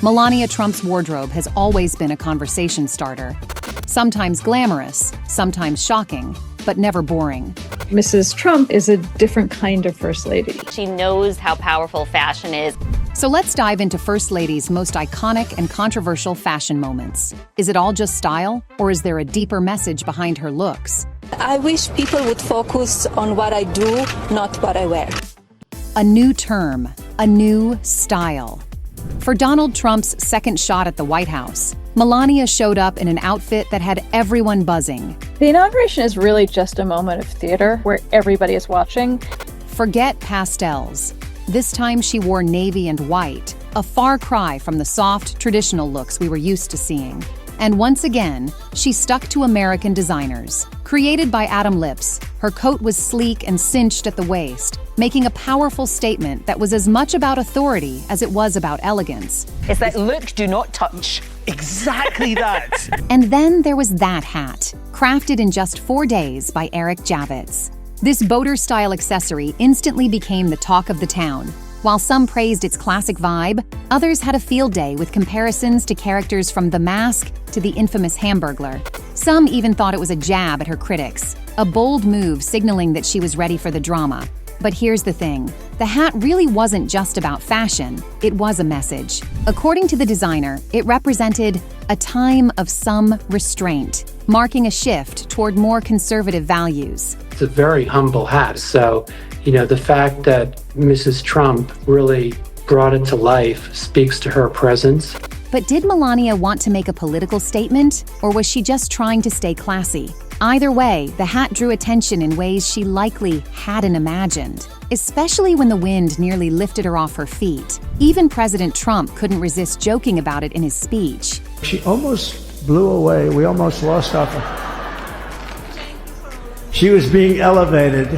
Melania Trump's wardrobe has always been a conversation starter. Sometimes glamorous, sometimes shocking, but never boring. Mrs. Trump is a different kind of First Lady. She knows how powerful fashion is. So let's dive into First Lady's most iconic and controversial fashion moments. Is it all just style, or is there a deeper message behind her looks? I wish people would focus on what I do, not what I wear. A new term, a new style. For Donald Trump's second shot at the White House, Melania showed up in an outfit that had everyone buzzing. The inauguration is really just a moment of theater where everybody is watching. Forget pastels. This time she wore navy and white, a far cry from the soft, traditional looks we were used to seeing. And once again, she stuck to American designers. Created by Adam Lips, her coat was sleek and cinched at the waist, making a powerful statement that was as much about authority as it was about elegance. It's that look, do not touch. Exactly that. And then there was that hat, crafted in just 4 days by Eric Javits. This boater-style accessory instantly became the talk of the town. While some praised its classic vibe, others had a field day with comparisons to characters from The Mask to the infamous Hamburglar. Some even thought it was a jab at her critics, a bold move signaling that she was ready for the drama. But here's the thing, the hat really wasn't just about fashion, it was a message. According to the designer, it represented a time of some restraint, marking a shift toward more conservative values. It's a very humble hat, so the fact that Mrs. Trump really brought it to life speaks to her presence. But did Melania want to make a political statement, or was she just trying to stay classy? Either way, the hat drew attention in ways she likely hadn't imagined, especially when the wind nearly lifted her off her feet. Even President Trump couldn't resist joking about it in his speech. She almost blew away. We almost lost her. She was being elevated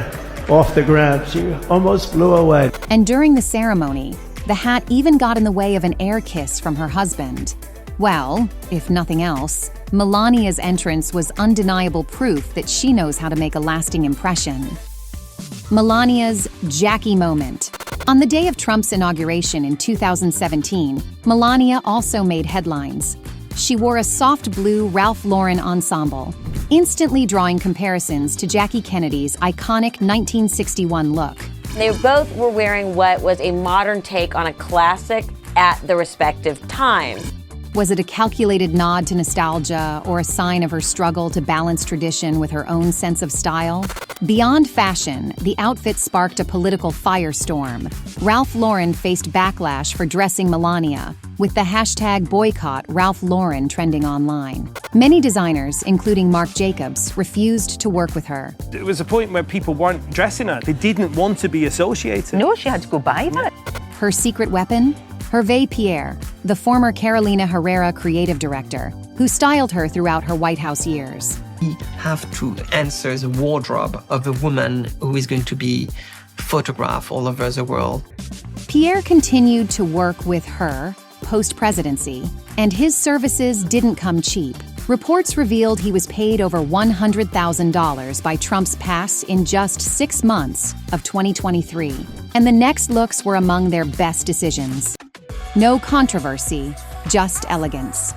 off the ground. She almost blew away. And during the ceremony, the hat even got in the way of an air kiss from her husband. Well, if nothing else, Melania's entrance was undeniable proof that she knows how to make a lasting impression. Melania's Jackie moment. On the day of Trump's inauguration in 2017, Melania also made headlines. She wore a soft blue Ralph Lauren ensemble, instantly drawing comparisons to Jackie Kennedy's iconic 1961 look. They both were wearing what was a modern take on a classic at the respective times. Was it a calculated nod to nostalgia or a sign of her struggle to balance tradition with her own sense of style? Beyond fashion, the outfit sparked a political firestorm. Ralph Lauren faced backlash for dressing Melania, with the hashtag boycott Ralph Lauren trending online. Many designers, including Marc Jacobs, refused to work with her. It was a point where people weren't dressing her. They didn't want to be associated. No, she had to go buy that. Her secret weapon? Hervé Pierre, the former Carolina Herrera creative director, who styled her throughout her White House years. We have to answer the wardrobe of a woman who is going to be photographed all over the world. Pierre continued to work with her post-presidency, and his services didn't come cheap. Reports revealed he was paid over $100,000 by Trump's pass in just 6 months of 2023, and the next looks were among their best decisions. No controversy, just elegance.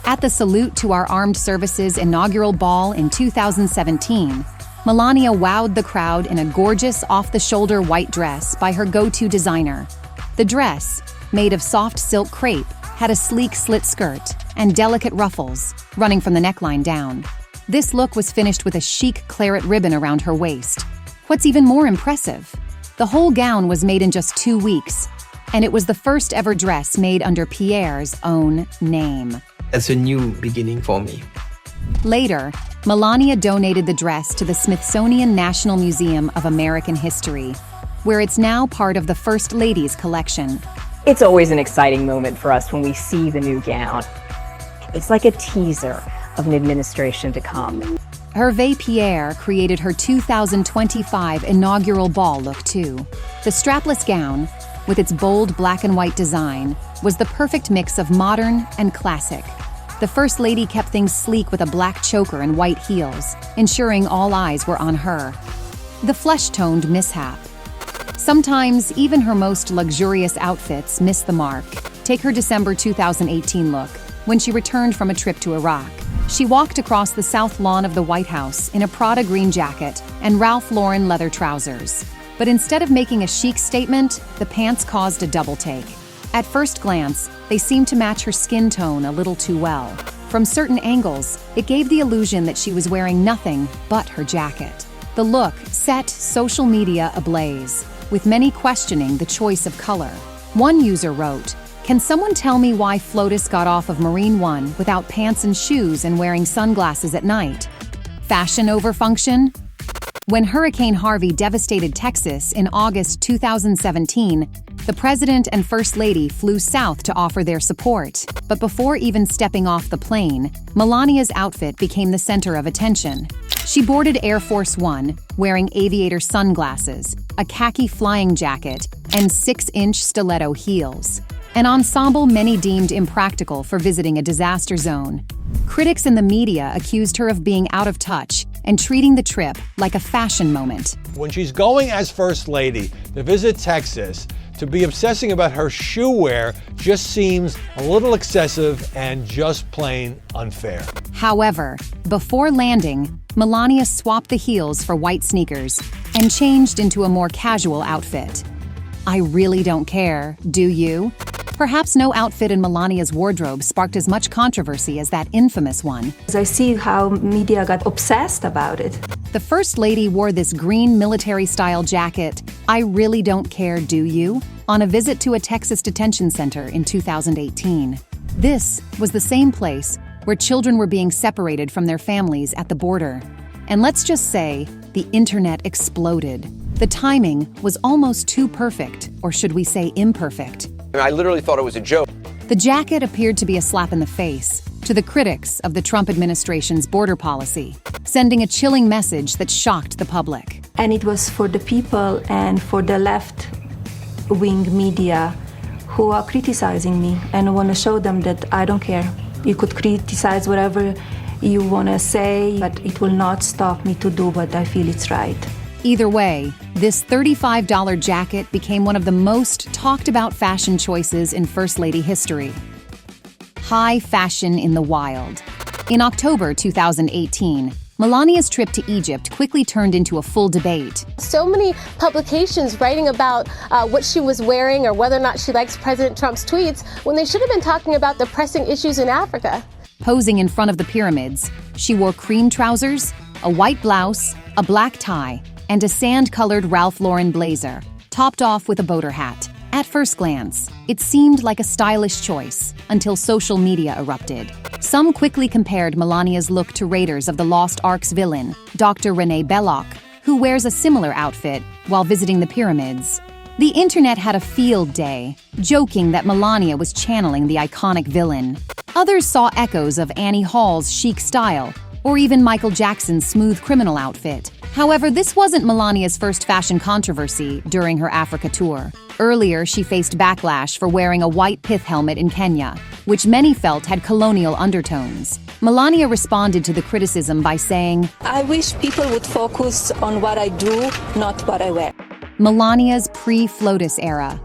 At the Salute to Our Armed Services inaugural ball in 2017, Melania wowed the crowd in a gorgeous off-the-shoulder white dress by her go-to designer. The dress, made of soft silk crepe, had a sleek slit skirt and delicate ruffles running from the neckline down. This look was finished with a chic claret ribbon around her waist. What's even more impressive, the whole gown was made in just 2 weeks, and it was the first ever dress made under Pierre's own name. That's a new beginning for me. Later, Melania donated the dress to the Smithsonian National Museum of American History, where it's now part of the First Lady's collection. It's always an exciting moment for us when we see the new gown. It's like a teaser of an administration to come. Hervé Pierre created her 2025 inaugural ball look too. The strapless gown, with its bold black and white design, was the perfect mix of modern and classic. The First Lady kept things sleek with a black choker and white heels, ensuring all eyes were on her. The flesh-toned mishap. Sometimes, even her most luxurious outfits miss the mark. Take her December 2018 look, when she returned from a trip to Iraq. She walked across the south lawn of the White House in a Prada green jacket and Ralph Lauren leather trousers. But instead of making a chic statement, the pants caused a double take. At first glance, they seemed to match her skin tone a little too well. From certain angles, it gave the illusion that she was wearing nothing but her jacket. The look set social media ablaze, with many questioning the choice of color. One user wrote, "Can someone tell me why FLOTUS got off of Marine One without pants and shoes and wearing sunglasses at night? Fashion over function?" When Hurricane Harvey devastated Texas in August 2017, the President and First Lady flew south to offer their support. But before even stepping off the plane, Melania's outfit became the center of attention. She boarded Air Force One, wearing aviator sunglasses, a khaki flying jacket, and 6-inch stiletto heels. An ensemble many deemed impractical for visiting a disaster zone. Critics in the media accused her of being out of touch and treating the trip like a fashion moment. When she's going as First Lady to visit Texas, to be obsessing about her shoe wear just seems a little excessive and just plain unfair. However, before landing, Melania swapped the heels for white sneakers and changed into a more casual outfit. I really don't care, do you? Perhaps no outfit in Melania's wardrobe sparked as much controversy as that infamous one. I see how media got obsessed about it. The First Lady wore this green military-style jacket, "I really don't care, do you?" on a visit to a Texas detention center in 2018. This was the same place where children were being separated from their families at the border. And let's just say, the internet exploded. The timing was almost too perfect, or should we say imperfect. I literally thought it was a joke. The jacket appeared to be a slap in the face to the critics of the Trump administration's border policy, sending a chilling message that shocked the public. And it was for the people and for the left-wing media who are criticizing me, and I want to show them that I don't care. You could criticize whatever you want to say, but it will not stop me to do what I feel is right. Either way, this $35 jacket became one of the most talked about fashion choices in First Lady history. High fashion in the wild. In October 2018, Melania's trip to Egypt quickly turned into a full debate. So many publications writing about what she was wearing or whether or not she likes President Trump's tweets when they should have been talking about the pressing issues in Africa. Posing in front of the pyramids, she wore cream trousers, a white blouse, a black tie, and a sand-colored Ralph Lauren blazer, topped off with a boater hat. At first glance, it seemed like a stylish choice until social media erupted. Some quickly compared Melania's look to Raiders of the Lost Ark's villain, Dr. Renee Belloc, who wears a similar outfit while visiting the pyramids. The internet had a field day, joking that Melania was channeling the iconic villain. Others saw echoes of Annie Hall's chic style, or even Michael Jackson's smooth criminal outfit. However, this wasn't Melania's first fashion controversy during her Africa tour. Earlier, she faced backlash for wearing a white pith helmet in Kenya, which many felt had colonial undertones. Melania responded to the criticism by saying, I wish people would focus on what I do, not what I wear. Melania's pre-FLOTUS era.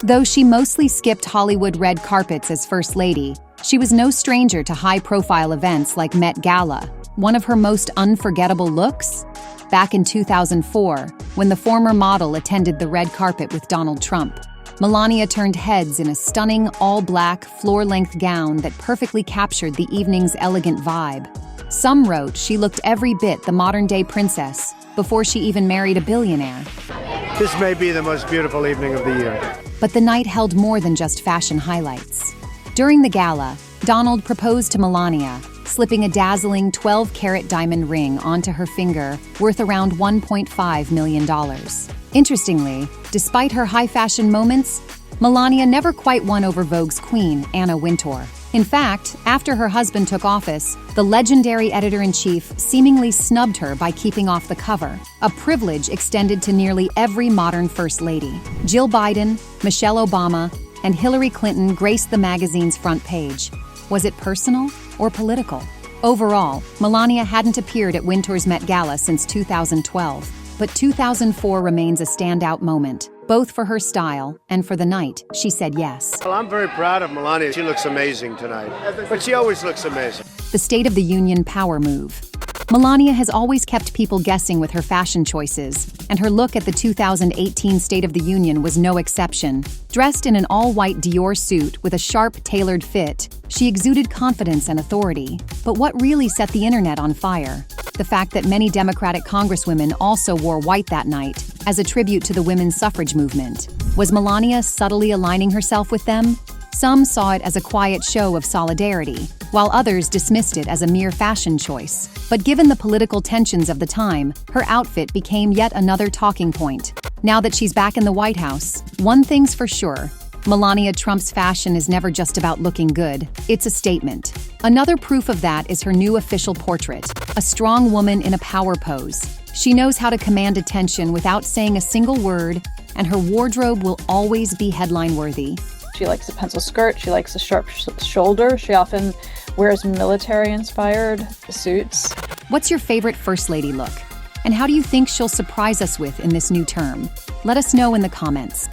Though she mostly skipped Hollywood red carpets as First Lady, she was no stranger to high-profile events like Met Gala. One of her most unforgettable looks? Back in 2004, when the former model attended the red carpet with Donald Trump, Melania turned heads in a stunning, all-black, floor-length gown that perfectly captured the evening's elegant vibe. Some wrote she looked every bit the modern-day princess before she even married a billionaire. This may be the most beautiful evening of the year. But the night held more than just fashion highlights. During the gala, Donald proposed to Melania, slipping a dazzling 12-carat diamond ring onto her finger, worth around $1.5 million. Interestingly, despite her high-fashion moments, Melania never quite won over Vogue's queen, Anna Wintour. In fact, after her husband took office, the legendary editor-in-chief seemingly snubbed her by keeping off the cover, a privilege extended to nearly every modern First Lady. Jill Biden, Michelle Obama, and Hillary Clinton graced the magazine's front page. Was it personal or political? Overall, Melania hadn't appeared at Wintour's Met Gala since 2012, but 2004 remains a standout moment. Both for her style and for the night, she said yes. Well, I'm very proud of Melania. She looks amazing tonight, but she always looks amazing. The State of the Union power move. Melania has always kept people guessing with her fashion choices, and her look at the 2018 State of the Union was no exception. Dressed in an all-white Dior suit with a sharp, tailored fit, she exuded confidence and authority. But what really set the internet on fire? The fact that many Democratic congresswomen also wore white that night, as a tribute to the women's suffrage movement. Was Melania subtly aligning herself with them? Some saw it as a quiet show of solidarity, while others dismissed it as a mere fashion choice. But given the political tensions of the time, her outfit became yet another talking point. Now that she's back in the White House, one thing's for sure: Melania Trump's fashion is never just about looking good, it's a statement. Another proof of that is her new official portrait, a strong woman in a power pose. She knows how to command attention without saying a single word, and her wardrobe will always be headline-worthy. She likes a pencil skirt, she likes a sharp shoulder, she often wears military-inspired suits. What's your favorite First Lady look? And how do you think she'll surprise us with in this new term? Let us know in the comments.